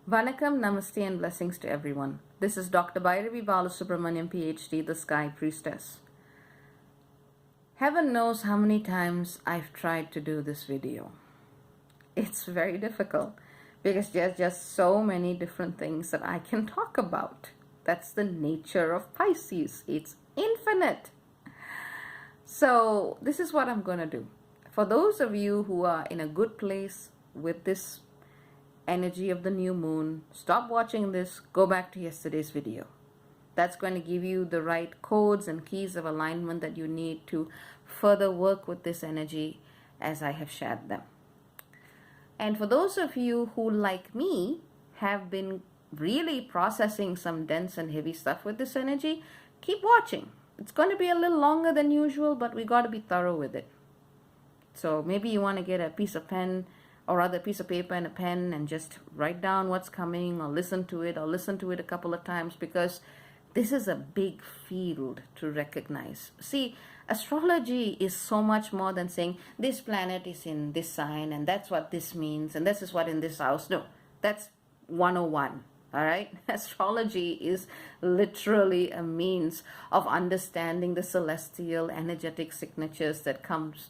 Vanakkam, Namaste and blessings to everyone. This is Dr. Bhairavi Balasubramaniam PhD, the Sky Priestess. Heaven knows how many times I've tried to do this video. It's very difficult because there's just so many different things that I can talk about. That's the nature of Pisces. It's infinite. So this is what I'm going to do. For those of you who are in a good place with this energy of the new moon, stop watching this, go back to yesterday's video. That's going to give you the right codes and keys of alignment that you need to further work with this energy as I have shared them. And for those of you who, like me, have been really processing some dense and heavy stuff with this energy, keep watching. It's going to be a little longer than usual, but we got to be thorough with it. So maybe you want to get a piece of pen, or rather a piece of paper and a pen, and just write down what's coming, or listen to it a couple of times, because this is a big field to recognize. See, astrology is so much more than saying this planet is in this sign and that's what this means and this is what in this house. No, that's 101. All right. Astrology is literally a means of understanding the celestial energetic signatures that comes,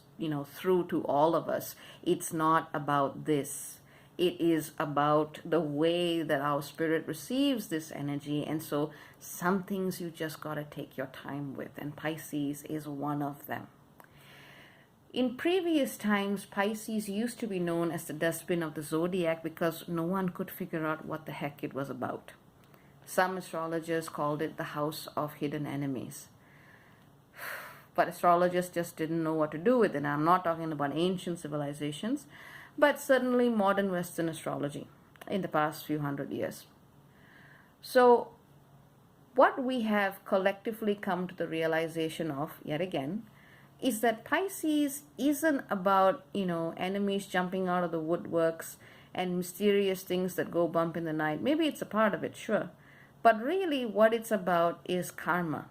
through to all of us. It's not about this. It is about the way that our spirit receives this energy. And so some things you just got to take your time with. And Pisces is one of them. In previous times, Pisces used to be known as the dustbin of the zodiac because no one could figure out what the heck it was about. Some astrologers called it the house of hidden enemies. But astrologers just didn't know what to do with it. I'm not talking about ancient civilizations, but certainly modern Western astrology in the past few hundred years. So what we have collectively come to the realization of, yet again, is that Pisces isn't about, enemies jumping out of the woodworks and mysterious things that go bump in the night. Maybe it's a part of it, sure. But really what it's about is karma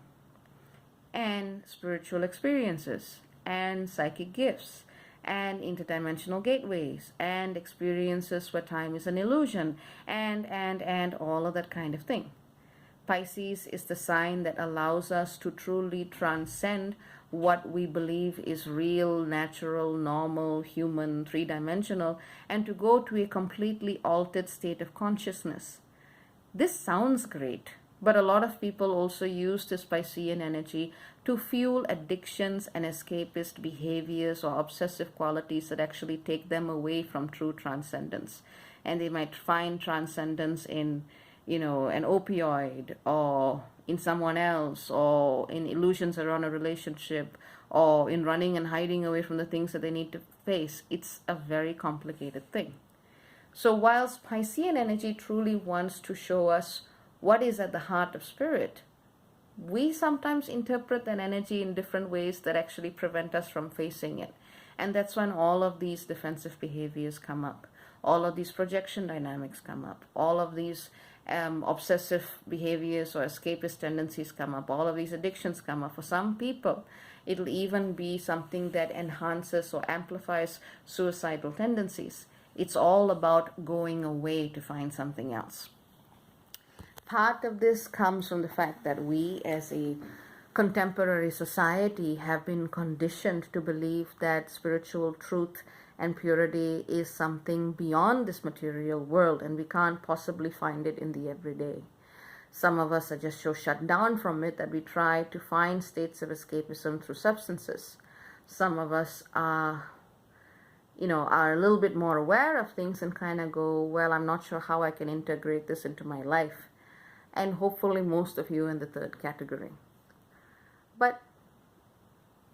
and spiritual experiences and psychic gifts and interdimensional gateways and experiences where time is an illusion and all of that kind of thing. Pisces is the sign that allows us to truly transcend what we believe is real, natural, normal, human, three-dimensional, and to go to a completely altered state of consciousness. This sounds great, but a lot of people also use this Piscean energy to fuel addictions and escapist behaviors or obsessive qualities that actually take them away from true transcendence. And they might find transcendence in an opioid or in someone else or in illusions around a relationship or in running and hiding away from the things that they need to face. It's a very complicated thing. So whilst Piscean energy truly wants to show us what is at the heart of spirit, we sometimes interpret that energy in different ways that actually prevent us from facing it. And that's when all of these defensive behaviors come up. All of these projection dynamics come up. All of these obsessive behaviors or escapist tendencies come up. All of these addictions come up. For some people, it'll even be something that enhances or amplifies suicidal tendencies. It's all about going away to find something else. Part of this comes from the fact that we as a contemporary society have been conditioned to believe that spiritual truth and purity is something beyond this material world, and we can't possibly find it in the everyday. Some of us are just so shut down from it that we try to find states of escapism through substances. Some of us are a little bit more aware of things and kind of go, well, I'm not sure how I can integrate this into my life. And hopefully most of you in the third category. But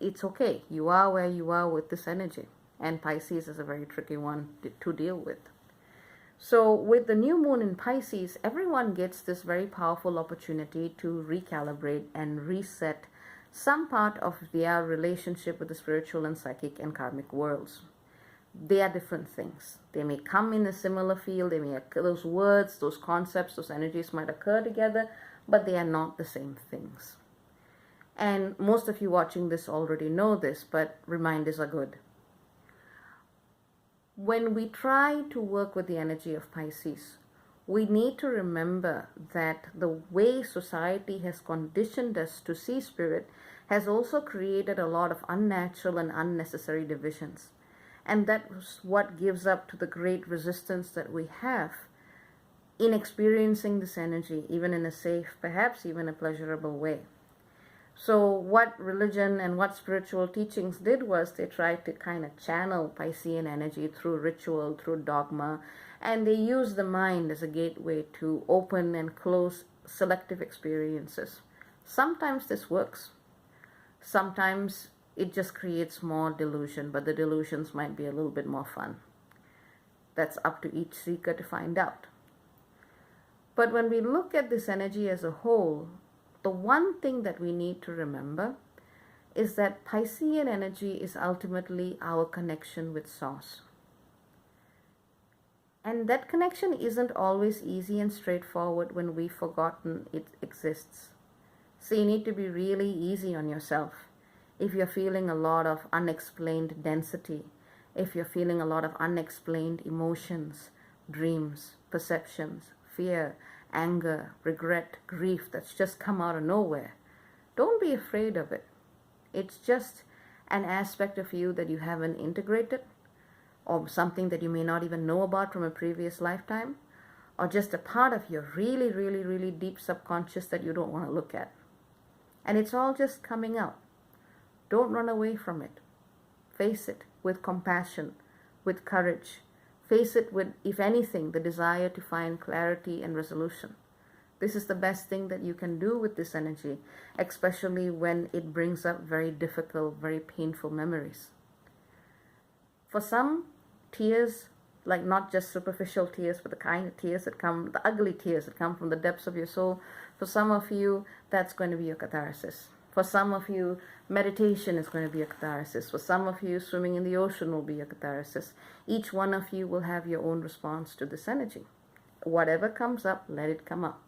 it's okay. You are where you are with this energy. And Pisces is a very tricky one to deal with. So with the new moon in Pisces, everyone gets this very powerful opportunity to recalibrate and reset some part of their relationship with the spiritual and psychic and karmic worlds. They are different things. They may come in a similar field. Those words, those concepts, those energies might occur together, but they are not the same things. And most of you watching this already know this, but reminders are good. When we try to work with the energy of Pisces, we need to remember that the way society has conditioned us to see spirit has also created a lot of unnatural and unnecessary divisions. And that's what gives up to the great resistance that we have in experiencing this energy, even in a safe, perhaps even a pleasurable way. So what religion and what spiritual teachings did was they tried to kind of channel Piscean energy through ritual, through dogma, and they used the mind as a gateway to open and close selective experiences. Sometimes this works. Sometimes it just creates more delusion, but the delusions might be a little bit more fun. That's up to each seeker to find out. But when we look at this energy as a whole, the one thing that we need to remember is that Piscean energy is ultimately our connection with Source. And that connection isn't always easy and straightforward when we've forgotten it exists. So you need to be really easy on yourself. If you're feeling a lot of unexplained density, if you're feeling a lot of unexplained emotions, dreams, perceptions, fear, anger, regret, grief that's just come out of nowhere, don't be afraid of it. It's just an aspect of you that you haven't integrated, or something that you may not even know about from a previous lifetime, or just a part of your really, really, really deep subconscious that you don't want to look at. And it's all just coming out. Don't run away from it. Face it with compassion, with courage. Face it with, if anything, the desire to find clarity and resolution. This is the best thing that you can do with this energy, especially when it brings up very difficult, very painful memories. For some, tears, like not just superficial tears, but the kind of tears that come, the ugly tears that come from the depths of your soul, for some of you, that's going to be your catharsis. For some of you, meditation is going to be a catharsis. For some of you, swimming in the ocean will be a catharsis. Each one of you will have your own response to this energy. Whatever comes up, let it come up.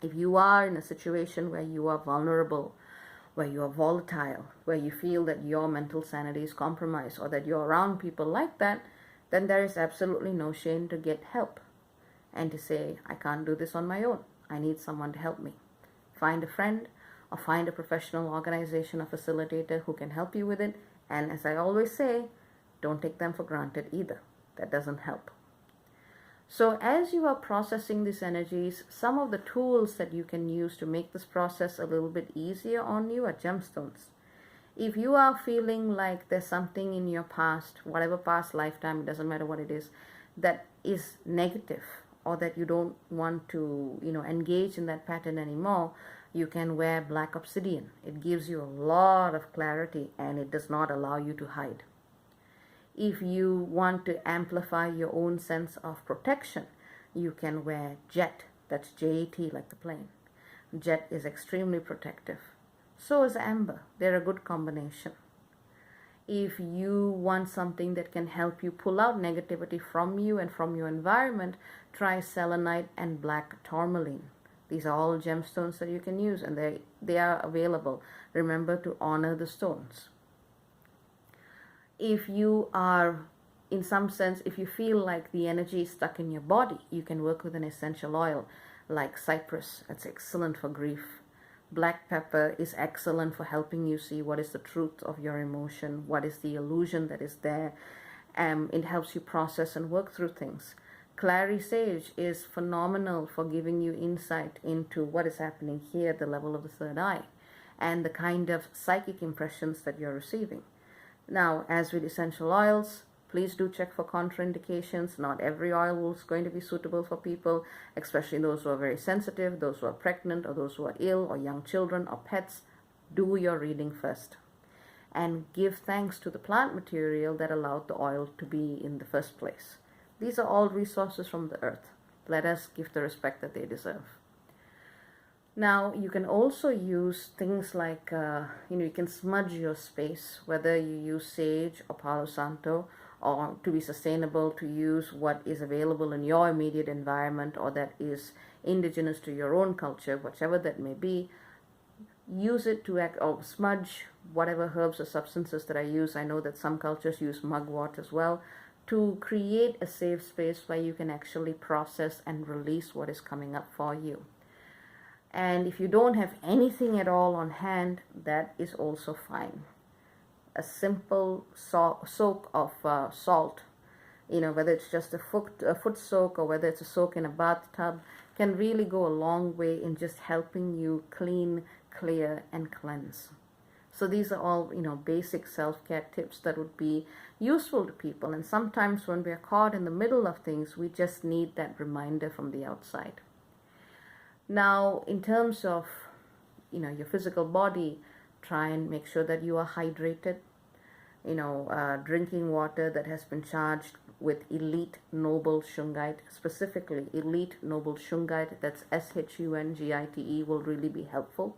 If you are in a situation where you are vulnerable, where you are volatile, where you feel that your mental sanity is compromised, or that you're around people like that, then there is absolutely no shame to get help and to say, I can't do this on my own. I need someone to help me. Find a friend, or find a professional organization or facilitator who can help you with it. And as I always say, don't take them for granted either. That doesn't help. So as you are processing these energies, some of the tools that you can use to make this process a little bit easier on you are gemstones. If you are feeling like there's something in your past, whatever past lifetime, it doesn't matter what it is, that is negative, or that you don't want to, engage in that pattern anymore, you can wear black obsidian. It gives you a lot of clarity and it does not allow you to hide. If you want to amplify your own sense of protection, you can wear jet. That's J-E-T, like the plane. Jet is extremely protective. So is amber. They're a good combination. If you want something that can help you pull out negativity from you and from your environment, try selenite and black tourmaline. These are all gemstones that you can use, and they are available. Remember to honor the stones. If you are, in some sense, if you feel like the energy is stuck in your body, you can work with an essential oil like cypress. That's excellent for grief. Black pepper is excellent for helping you see what is the truth of your emotion, what is the illusion that is there. It helps you process and work through things. Clary sage is phenomenal for giving you insight into what is happening here at the level of the third eye and the kind of psychic impressions that you're receiving. Now, as with essential oils, please do check for contraindications. Not every oil is going to be suitable for people, especially those who are very sensitive, those who are pregnant, or those who are ill, or young children, or pets. Do your reading first. And give thanks to the plant material that allowed the oil to be in the first place. These are all resources from the earth. Let us give the respect that they deserve. Now, you can also use things like, you can smudge your space, whether you use sage or Palo Santo, or to be sustainable, to use what is available in your immediate environment or that is indigenous to your own culture, whichever that may be. Use it to or smudge whatever herbs or substances that I use. I know that some cultures use mugwort as well. to create a safe space where you can actually process and release what is coming up for you. And if you don't have anything at all on hand, that is also fine. A simple soak of salt, whether it's just a foot soak or whether it's a soak in a bathtub, can really go a long way in just helping you clean, clear, and cleanse. So these are all, basic self-care tips that would be useful to people. And sometimes when we are caught in the middle of things, we just need that reminder from the outside. Now, in terms of, your physical body, try and make sure that you are hydrated. Drinking water that has been charged with elite noble shungite, specifically elite noble shungite, that's SHUNGITE, will really be helpful.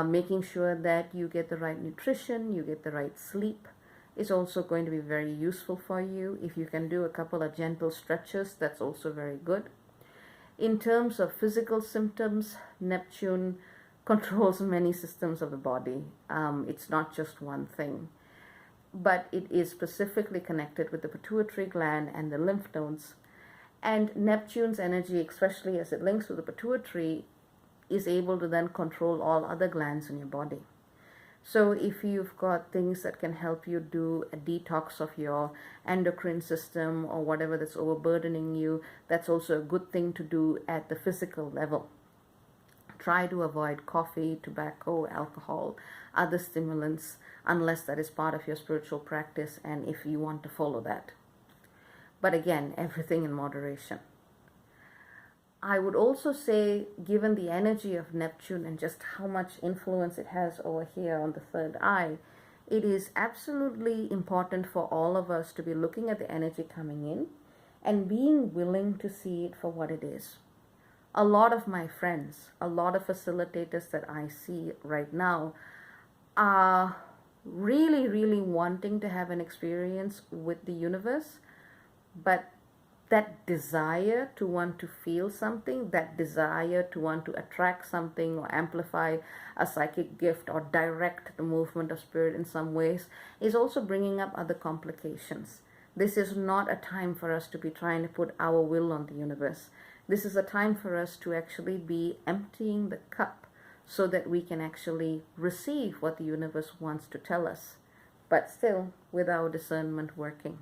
Making sure that you get the right nutrition, you get the right sleep, is also going to be very useful for you. If you can do a couple of gentle stretches, that's also very good. In terms of physical symptoms, Neptune controls many systems of the body. It's not just one thing, but it is specifically connected with the pituitary gland and the lymph nodes. And Neptune's energy, especially as it links with the pituitary, is able to then control all other glands in your body. So if you've got things that can help you do a detox of your endocrine system or whatever that's overburdening you, that's also a good thing to do at the physical level. Try to avoid coffee, tobacco, alcohol, other stimulants, unless that is part of your spiritual practice and if you want to follow that. But again, everything in moderation. I would also say, given the energy of Neptune and just how much influence it has over here on the third eye, it is absolutely important for all of us to be looking at the energy coming in and being willing to see it for what it is. A lot of my friends, a lot of facilitators that I see right now are really, really wanting to have an experience with the universe, but that desire to want to feel something, that desire to want to attract something or amplify a psychic gift or direct the movement of spirit in some ways, is also bringing up other complications. This is not a time for us to be trying to put our will on the universe. This is a time for us to actually be emptying the cup so that we can actually receive what the universe wants to tell us, but still with our discernment working.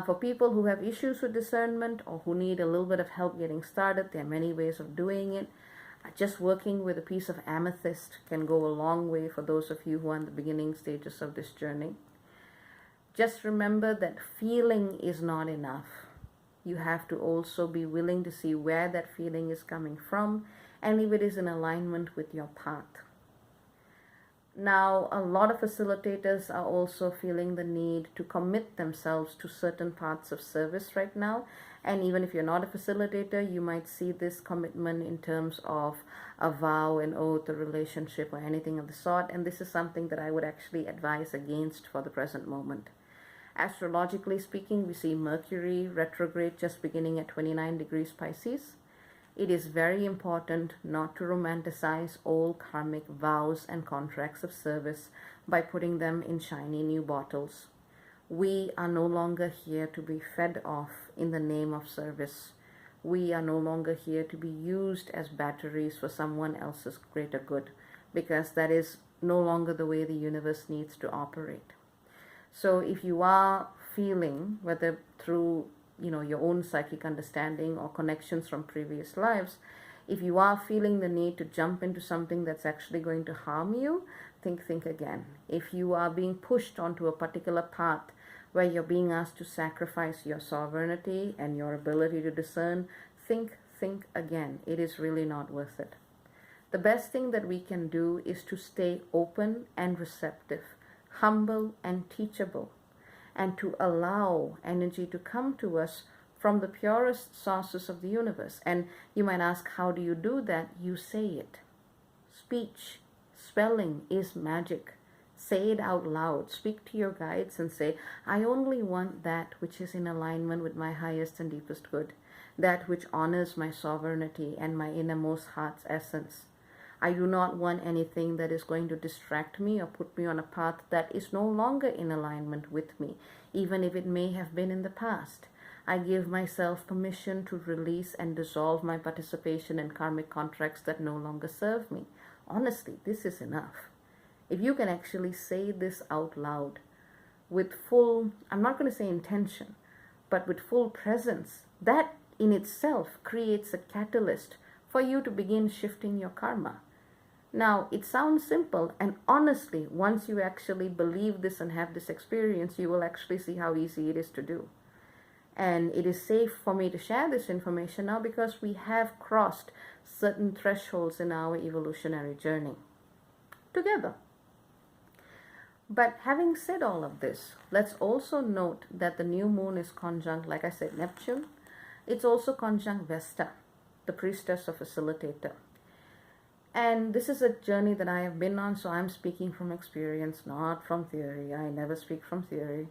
For people who have issues with discernment or who need a little bit of help getting started, there are many ways of doing it. Just working with a piece of amethyst can go a long way for those of you who are in the beginning stages of this journey. Just remember that feeling is not enough. You have to also be willing to see where that feeling is coming from and if it is in alignment with your path. Now, a lot of facilitators are also feeling the need to commit themselves to certain parts of service right now. And even if you're not a facilitator, you might see this commitment in terms of a vow, an oath, a relationship, or anything of the sort. And this is something that I would actually advise against for the present moment. Astrologically speaking, we see Mercury retrograde just beginning at 29 degrees Pisces. It is very important not to romanticize old karmic vows and contracts of service by putting them in shiny new bottles. We are no longer here to be fed off in the name of service. We are no longer here to be used as batteries for someone else's greater good, because that is no longer the way the universe needs to operate. So if you are feeling, whether through your own psychic understanding or connections from previous lives, if you are feeling the need to jump into something that's actually going to harm you, think again. If you are being pushed onto a particular path where you're being asked to sacrifice your sovereignty and your ability to discern, think again. It is really not worth it. The best thing that we can do is to stay open and receptive, humble and teachable, and to allow energy to come to us from the purest sources of the universe. And you might ask, how do you do that? You say it. Speech, spelling is magic. Say it out loud. Speak to your guides and say, I only want that which is in alignment with my highest and deepest good, that which honors my sovereignty and my innermost heart's essence. I do not want anything that is going to distract me or put me on a path that is no longer in alignment with me, even if it may have been in the past. I give myself permission to release and dissolve my participation in karmic contracts that no longer serve me. Honestly, this is enough. If you can actually say this out loud with full, I'm not going to say intention, but with full presence, that in itself creates a catalyst for you to begin shifting your karma. Now, it sounds simple, and honestly, once you actually believe this and have this experience, you will actually see how easy it is to do. And it is safe for me to share this information now because we have crossed certain thresholds in our evolutionary journey together. But having said all of this, let's also note that the new moon is conjunct, like I said, Neptune. It's also conjunct Vesta, the priestess or facilitator. And this is a journey that I have been on, so I'm speaking from experience, not from theory. I never speak from theory.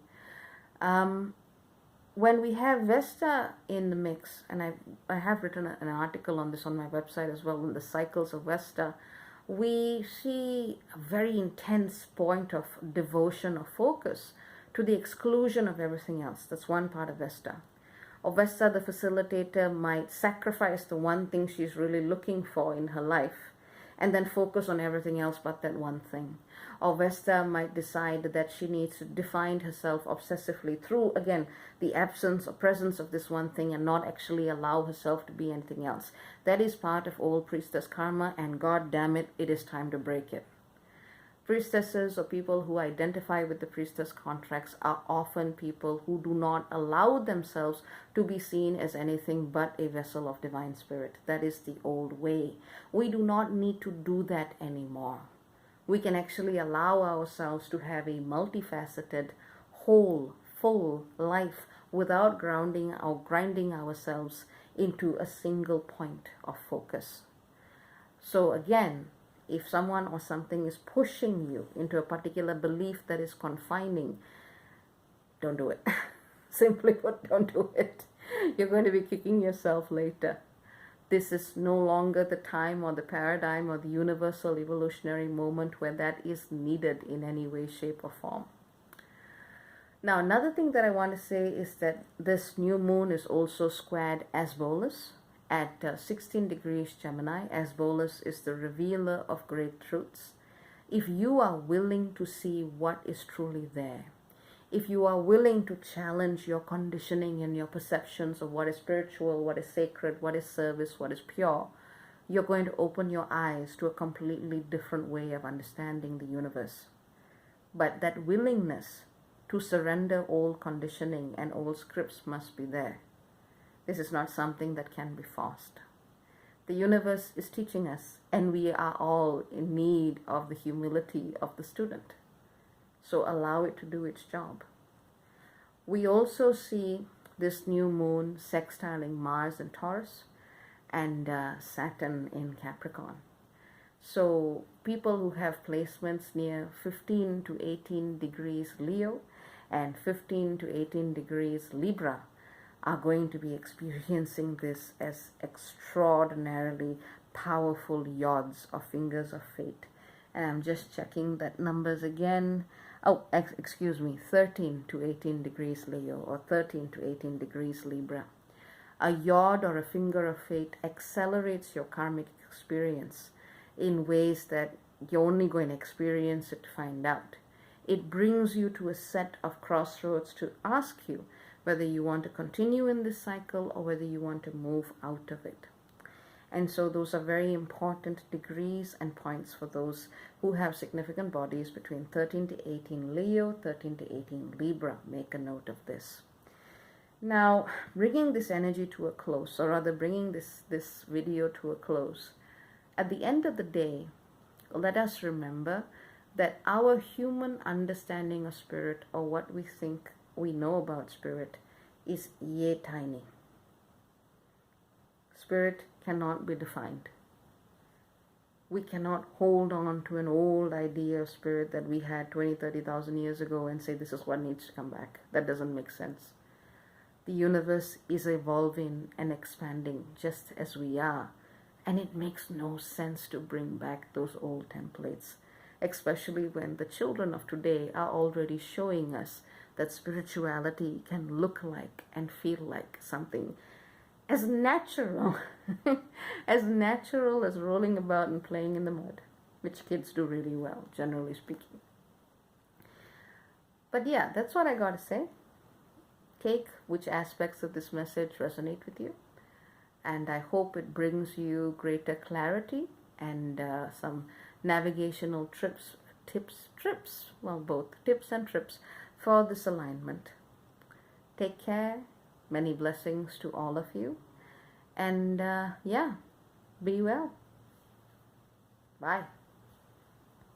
When we have Vesta in the mix, and I have written an article on this on my website as well, on the cycles of Vesta, we see a very intense point of devotion or focus to the exclusion of everything else. That's one part of Vesta. Or Vesta, the facilitator, might sacrifice the one thing she's really looking for in her life and then focus on everything else but that one thing. Or Vesta might decide that she needs to define herself obsessively through, again, the absence or presence of this one thing and not actually allow herself to be anything else. That is part of old priestess karma, and god damn it, it is time to break it. Priestesses or people who identify with the priestess contracts are often people who do not allow themselves to be seen as anything but a vessel of divine spirit. That is the old way. We do not need to do that anymore. We can actually allow ourselves to have a multifaceted, whole, full life without grinding ourselves into a single point of focus. So again, if someone or something is pushing you into a particular belief that is confining, don't do it. Simply put, don't do it. You're going to be kicking yourself later. This is no longer the time or the paradigm or the universal evolutionary moment where that is needed in any way, shape, or form. Now, another thing that I want to say is that this new moon is also squared Asbolus at 16 degrees Gemini. Asbolus is the revealer of great truths. If you are willing to see what is truly there, if you are willing to challenge your conditioning and your perceptions of what is spiritual, what is sacred, what is service, what is pure, you're going to open your eyes to a completely different way of understanding the universe. But that willingness to surrender old conditioning and old scripts must be there. This is not something that can be forced. The universe is teaching us, and we are all in need of the humility of the student. So allow it to do its job. We also see this new moon sextiling Mars in Taurus and Saturn in Capricorn. So people who have placements near 15 to 18 degrees Leo and 15 to 18 degrees Libra are going to be experiencing this as extraordinarily powerful yods or fingers of fate. And I'm just checking that numbers again. Oh, excuse me, 13 to 18 degrees Leo or 13 to 18 degrees Libra. A yod or a finger of fate accelerates your karmic experience in ways that you're only going to experience it to find out. It brings you to a set of crossroads to ask you whether you want to continue in this cycle or whether you want to move out of it. And so those are very important degrees and points for those who have significant bodies between 13 to 18 Leo, 13 to 18 Libra. Make a note of this. Now, bringing this energy to a close, or rather bringing this video to a close, at the end of the day, let us remember that our human understanding of spirit, or what we think we know about spirit, is yay tiny. Spirit cannot be defined. We cannot hold on to an old idea of spirit that we had 20,000-30,000 years ago and say this is what needs to come back. That doesn't make sense. The universe is evolving and expanding just as we are. And it makes no sense to bring back those old templates, especially when the children of today are already showing us that spirituality can look like and feel like something as natural as natural as rolling about and playing in the mud, which kids do really well, generally speaking. But yeah, that's what I got to say. Take which aspects of this message resonate with you, and I hope it brings you greater clarity and some navigational tips, well, both tips and trips for this alignment. Take care. Many blessings to all of you. And yeah, be well. Bye.